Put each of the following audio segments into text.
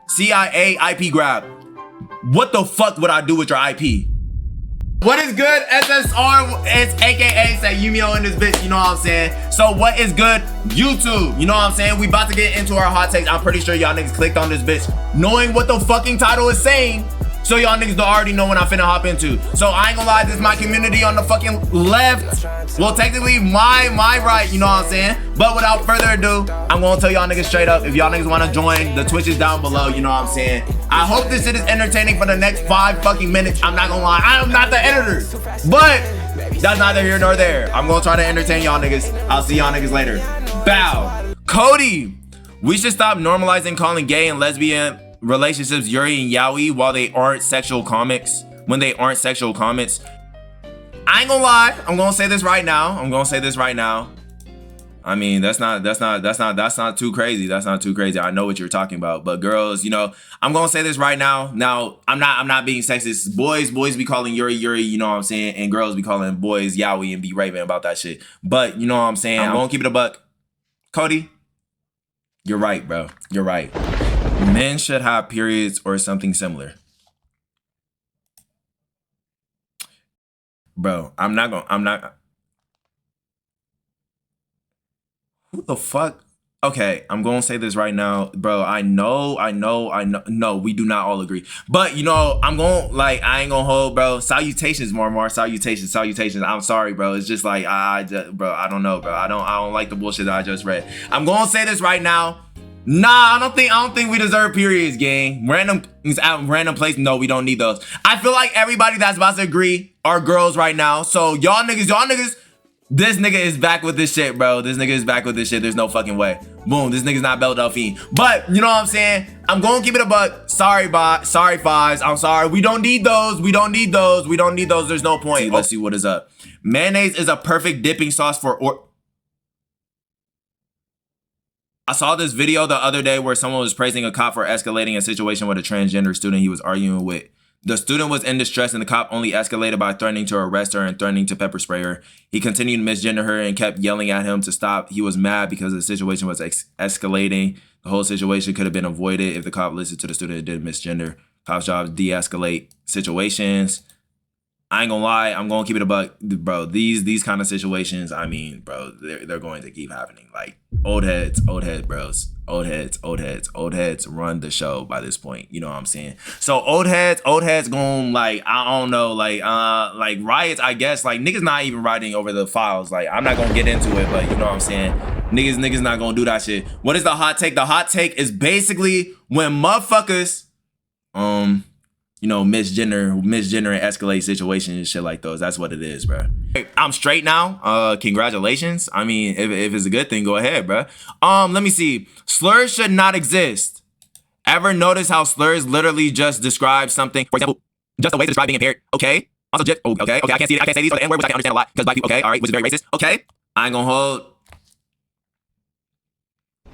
CIA IP grab. What the fuck would I do with your IP? What is good, SSR? It's aka Seyumio in this bitch, you know what I'm saying? So what is good, YouTube? You know what I'm saying? We about to get into our hot takes. I'm pretty sure y'all niggas clicked on this bitch knowing what the fucking title is saying. So y'all niggas don't already know what I'm finna hop into. So I ain't gonna lie, this is my community on the fucking left. Well, technically my right, you know what I'm saying? But without further ado, I'm gonna tell y'all niggas straight up, if y'all niggas wanna join, the Twitch is down below, you know what I'm saying? I hope this shit is entertaining for the next 5 fucking minutes. I'm not gonna lie, I am not the editor. But that's neither here nor there. I'm gonna try to entertain y'all niggas. I'll see y'all niggas later. Bow. Cody, we should stop normalizing calling gay and lesbian relationships Yuri and Yaoi while they aren't sexual comics. When they aren't sexual comments. I ain't gonna lie, I'm gonna say this right now. I mean, that's not too crazy. That's not too crazy. I know what you're talking about. But girls, you know, I'm gonna say this right now. Now, I'm not being sexist. Boys be calling Yuri, you know what I'm saying, and girls be calling boys Yaoi and be raving about that shit. But you know what I'm saying? I'm gonna keep it a buck. Cody, you're right, bro. You're right. Men should have periods or something similar. Bro, I'm not. Who the fuck? Okay, I'm gonna say this right now, bro. I know. No, we do not all agree. But you know, I ain't gonna hold, bro. Salutations, more salutations. I'm sorry, bro. It's just like bro, I don't know, bro. I don't like the bullshit that I just read. I'm gonna say this right now. Nah, I don't think we deserve periods, gang. Random place. No, we don't need those. I feel like everybody that's about to agree are girls right now. So y'all niggas, this nigga is back with this shit, bro. This nigga is back with this shit. There's no fucking way. Boom, this nigga's not Belle Delphine. But you know what I'm saying? I'm gonna keep it a buck. Sorry, fives. I'm sorry. We don't need those. There's no point. Let's see what is up. Mayonnaise is a perfect dipping sauce for I saw this video the other day where someone was praising a cop for escalating a situation with a transgender student he was arguing with. The student was in distress and the cop only escalated by threatening to arrest her and threatening to pepper spray her. He continued to misgender her and kept yelling at him to stop. He was mad because the situation was escalating. The whole situation could have been avoided if the cop listened to the student and did misgender. Cop's job is de-escalate situations. I ain't gonna lie, I'm gonna keep it a buck, bro. These kind of situations, I mean, bro, they're going to keep happening. Like old heads, bros. Old heads run the show by this point. You know what I'm saying? So old heads going like, I don't know, like riots, I guess. Like niggas not even rioting over the files. Like I'm not gonna get into it, but you know what I'm saying? Niggas not gonna do that shit. What is the hot take? The hot take is basically when motherfuckers, you know, misgender and escalate situations and shit like those. That's what it is, bro. I'm straight now. Congratulations. I mean, if it's a good thing, go ahead, bro. Let me see. Slurs should not exist. Ever notice how slurs literally just describe something? For example, just a way to describe being impaired. Okay. Also, just okay. I can't see it. I can't say these for the N-word, which I can understand a lot because black people. Okay, all right, which is very racist. Okay. I ain't gonna hold.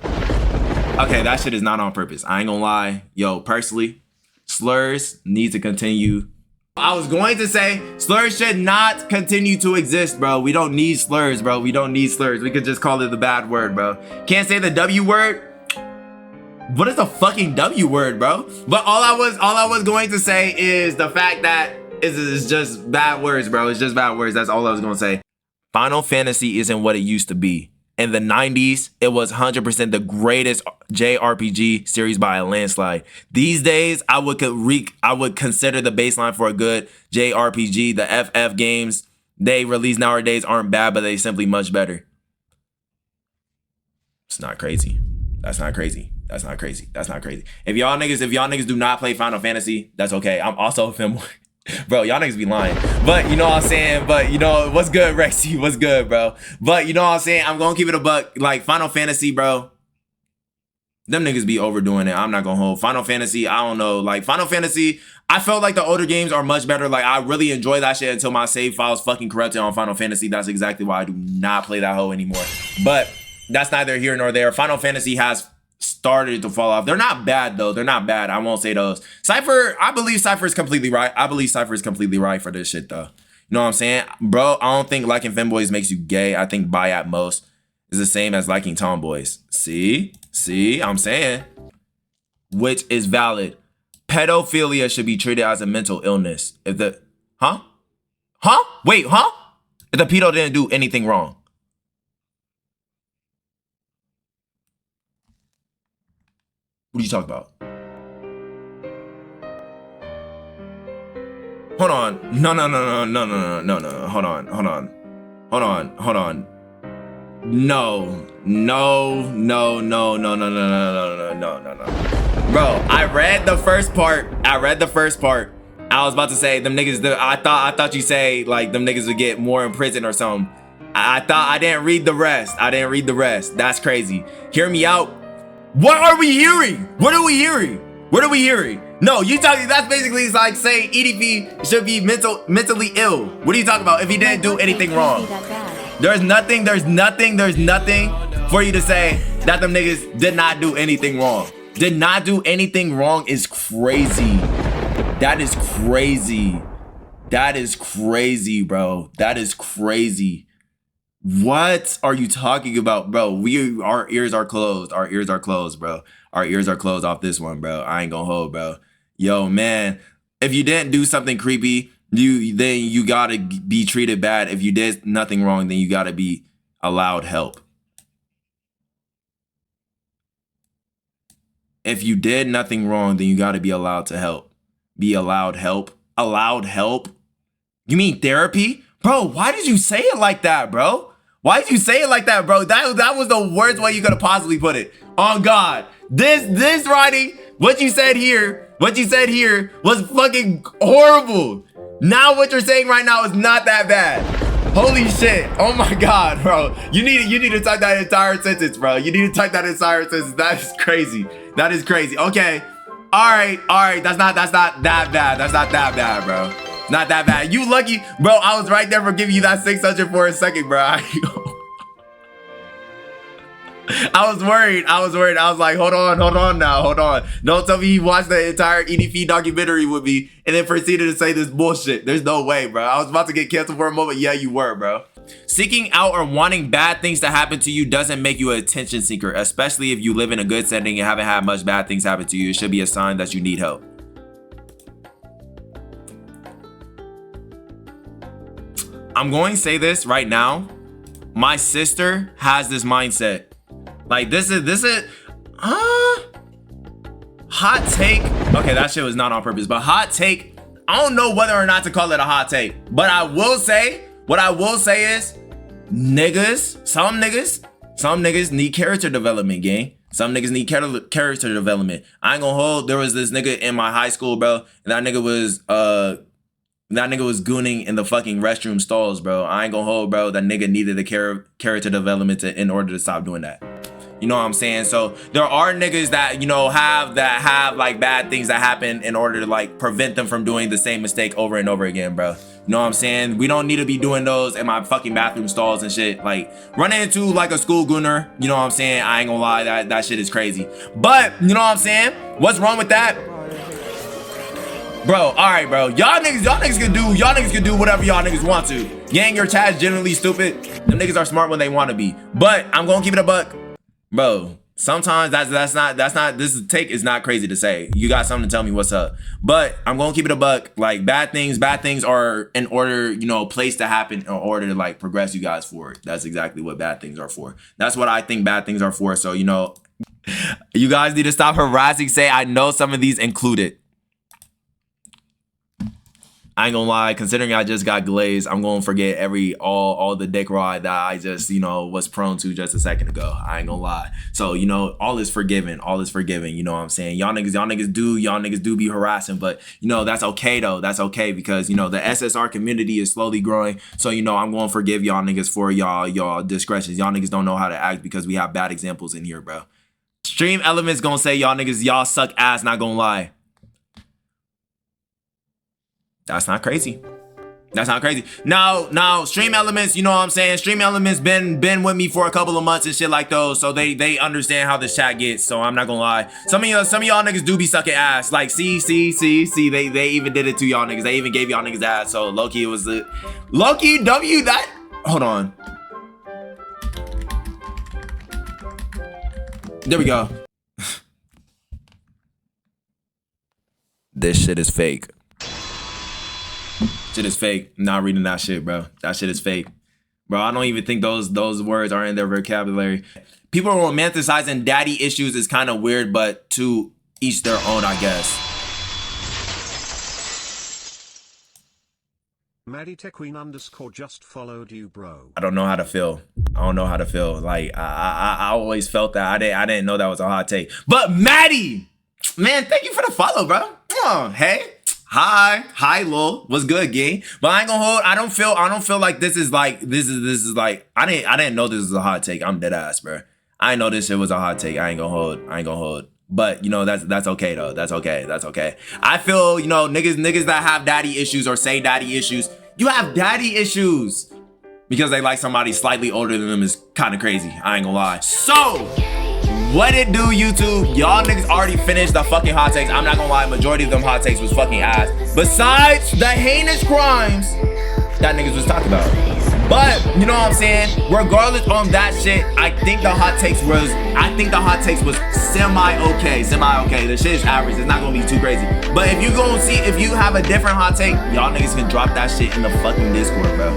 Okay, that shit is not on purpose. I ain't gonna lie. Yo, personally, slurs need to continue. I was going to say slurs should not continue to exist, bro. We don't need slurs, bro. We don't need slurs. We could just call it the bad word, bro. Can't say the W word. What is the fucking W word, bro? But all I was going to say is the fact that it's just bad words, bro. It's just bad words. That's all I was gonna say. Final Fantasy isn't what it used to be. In the 90s, it was 100% the greatest JRPG series by a landslide. These days, I would consider the baseline for a good JRPG. The FF games they release nowadays aren't bad, but they simply much better. It's not crazy. That's not crazy. If y'all niggas do not play Final Fantasy, that's okay. I'm also a fanboy. Bro, y'all niggas be lying. But you know what I'm saying? But you know, what's good, Rexy? What's good, bro? But you know what I'm saying? I'm gonna keep it a buck. Like Final Fantasy, bro. Them niggas be overdoing it. I'm not gonna hold. Final Fantasy, I don't know. Like Final Fantasy, I felt like the older games are much better. Like I really enjoy that shit until my save files fucking corrupted on Final Fantasy. That's exactly why I do not play that hoe anymore. But that's neither here nor there. Final Fantasy has started to fall off. They're not bad though. They're not bad. I won't say those. Cypher, I believe Cypher is completely right. For this shit though. You know what I'm saying? Bro, I don't think liking femboys makes you gay. I think bi at most is the same as liking tomboys. See, I'm saying. which is valid. Pedophilia should be treated as a mental illness. If the Wait, if the pedo didn't do anything wrong. What are you talking about? Hold on. No. Hold on. No. Bro, I read the first part. I was about to say them niggas. I thought you say like them niggas would get more in prison or something. I didn't read the rest. That's crazy. Hear me out. What are we hearing? No, you talking. That's basically like saying EDP should be mentally ill. What are you talking about? If he didn't do anything wrong, there's nothing for you to say that them niggas did not do anything wrong. Did not do anything wrong is crazy. That is crazy, bro. That is crazy. What are you talking about, bro? Our ears are closed. Bro. Our ears are closed off this one, bro. I ain't gonna hold, bro. Yo, man, if you didn't do something creepy, then you gotta be treated bad. If you did nothing wrong, then you gotta be allowed help. If you did nothing wrong, then you gotta be allowed to help. Be allowed help. Allowed help? You mean therapy? Bro, why did you say it like that, bro? That was the worst way you could have possibly put it. On God. This writing, what you said here was fucking horrible. Now what you're saying right now is not that bad. Holy shit. Oh my God, bro. You need to type that entire sentence, bro. That is crazy. Okay. All right. That's not that bad, bro. Not that bad. You lucky, bro. I was right there for giving you that 600 for a second, bro. I was worried. I was like, hold on. Don't tell me you watched the entire EDP documentary with me and then proceeded to say this bullshit. There's no way, bro. I was about to get canceled for a moment. Yeah, you were, bro. Seeking out or wanting bad things to happen to you doesn't make you an attention seeker, especially if you live in a good setting and haven't had much bad things happen to you. It should be a sign that you need help. I'm going to say this right now. My sister has this mindset. Like this is hot take. Okay, that shit was not on purpose, but hot take. I don't know whether or not to call it a hot take, but what I will say is some niggas need character development, gang. Some niggas need character development. I ain't gonna hold. There was this nigga in my high school, bro, and that nigga was gooning in the fucking restroom stalls, bro. I ain't gonna hold, bro. That nigga needed a character development in order to stop doing that. You know what I'm saying? So there are niggas that, you know, have like bad things that happen in order to like prevent them from doing the same mistake over and over again, bro. You know what I'm saying? We don't need to be doing those in my fucking bathroom stalls and shit. Like running into like a school gooner, you know what I'm saying? I ain't gonna lie, that shit is crazy. But you know what I'm saying? What's wrong with that? Bro, all right, bro. Y'all niggas can do whatever y'all niggas want to. Gang, your chat's generally stupid. Them niggas are smart when they want to be. But I'm gonna keep it a buck. Bro, sometimes that's not this take is not crazy to say. You got something to tell me what's up. But I'm gonna keep it a buck. Like bad things are in order, you know, place to happen in order to like progress you guys forward. That's exactly what bad things are for. That's what I think bad things are for. So, you know, you guys need to stop harassing. Say I know some of these included. I ain't gonna lie, considering I just got glazed, I'm gonna forget all the dick ride that I just, you know, was prone to just a second ago. I ain't gonna lie. So, you know, all is forgiven, you know what I'm saying? Y'all niggas do be harassing, but you know, that's okay though. That's okay because, you know, the SSR community is slowly growing. So, you know, I'm gonna forgive y'all niggas for y'all discretions. Y'all niggas don't know how to act because we have bad examples in here, bro. Stream Elements gonna say y'all suck ass, not gonna lie. That's not crazy. Now, Stream Elements, you know what I'm saying? Stream Elements been with me for a couple of months and shit like those, so they understand how this chat gets. So I'm not gonna lie. Some of y'all niggas do be sucking ass. Like, see, they even did it to y'all niggas. They even gave y'all niggas ass. So Loki was the Loki W that. Hold on. There we go. This shit is fake. Shit is fake. I'm not reading that shit, bro. That shit is fake. Bro, I don't even think those words are in their vocabulary. People romanticizing daddy issues is kind of weird, but to each their own, I guess. Maddie Queen _ just followed you, bro. I don't know how to feel. I don't know how to feel. Like I always felt that. I didn't know that was a hot take. But Maddie, man, thank you for the follow, bro. Hey. Hi, lol. What's good, gang? But I ain't gonna hold. I don't feel like this is like I didn't know this was a hot take. I'm dead ass, bro. I didn't know this shit was a hot take. I ain't gonna hold. But you know, that's okay though. That's okay. I feel, you know, niggas that have daddy issues or say daddy issues, you have daddy issues because they like somebody slightly older than them is kind of crazy. I ain't gonna lie. So what it do, YouTube? Y'all niggas already finished the fucking hot takes. I'm not gonna lie, majority of them hot takes was fucking ass. Besides the heinous crimes that niggas was talking about. But, you know what I'm saying? Regardless on that shit, I think the hot takes was semi-okay. The shit is average. It's not gonna be too crazy. But if you have a different hot take, y'all niggas can drop that shit in the fucking Discord, bro.